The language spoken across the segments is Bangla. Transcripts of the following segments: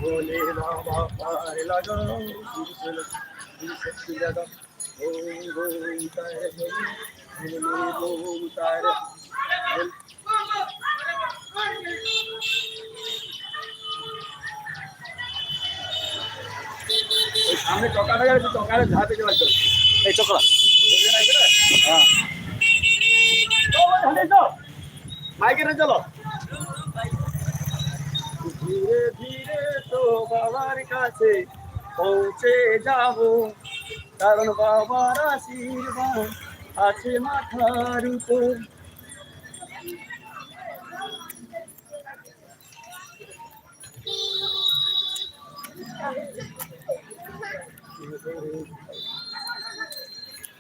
भोले बाबा पार लगाओ शक्ति लगाओ ओम ओम तारे ओम तारे सामने चौका लगा है, चौका है जहाँ पे चला चल ए चौका हाँ चलो माइक में चलो धीरे धीरे तो बाবার কাছে পৌঁছে যাব কারণ বাবার আশীর্বাদ আছে মাথার উপর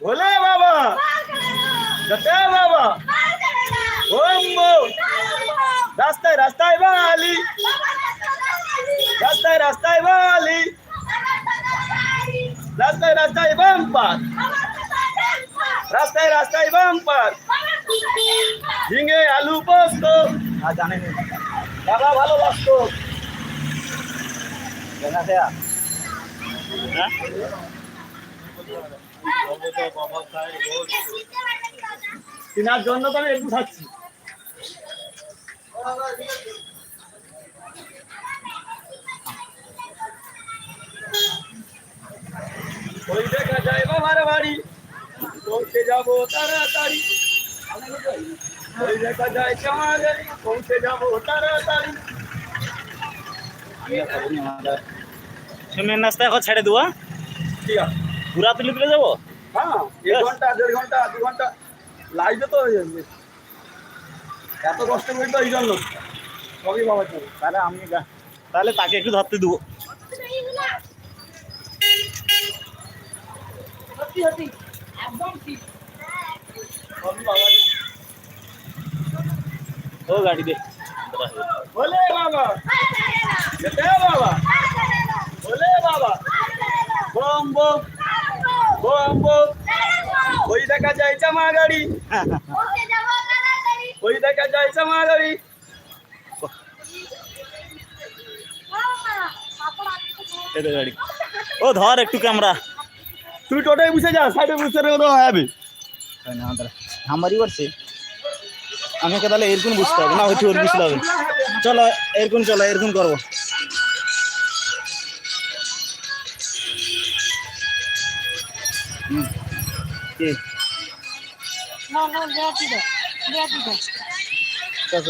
भोले बाबा जटा बाबा ओम रास्ताয় রাস্তায় বালি রাস্তায় রাস্তায় বালি রাস্তায় রাস্তায় বাম্পার রাস্তায় রাস্তায় বাম্পার ঝিঙে আলু পোস্ত আর জানেন বাবা ভালো লাগতো দেখা দেয়া হ্যাঁ তিনার জন্য তো আমি একটু খাচ্ছি ওই দেখা যায় বাবার বাড়ি পৌঁছে যাবো তাড়াতাড়ি ওই দেখা যায় চামাগাড়ি পৌঁছে যাবো তাড়াতাড়ি মেন রাস্তা এখন ছেড়ে দেবো ঠিক আছে পুরা তুলে তুলে যাবো হ্যাঁ 1 ঘন্টা 1.5 ঘন্টা 2 ঘন্টা লাইভে তো এত কষ্ট করি তো এই জন্য সবই বাবার জন্য তাহলে আমি তাহলে তাকে একটু ধরতে দেবো ও গাড়ি দে भोले बाबा जटा बाबा भोले बाबा बम बम बम बम ওই দেখা যায় চামা গাড়ি ওই দেখা যায় চামা গাড়ি গাড়ি ও ধর একটু ক্যামেরা তুই টোটাই বুঝে যা সাইডে বুঝতে রে তো হবে আমারই করছে আমাকে তাহলে এরকম বুঝতে হবে না হয়তো ওর বুঝতে হবে চলো এরকম চলো এরকম করবো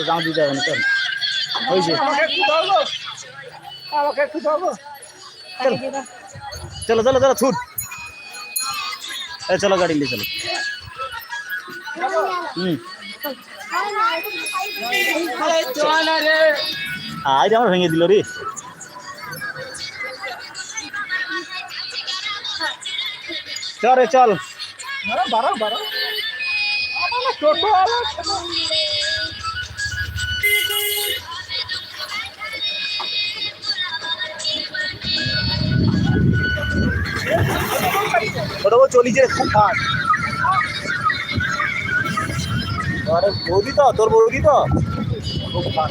দাম দিতে হবে না চল হয়েছে চলো চলো চলো ছুট চলো গাড়ি নিয়ে চলো আজ আমার ভেঙে দিল রে চল রে চল বারো বারো টোটো ওটা ও চলিছে খুব খাট আরে বৌদি তো তোর বৌদি তো খুব খাট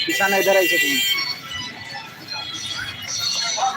পিছনে इधर आइए तुम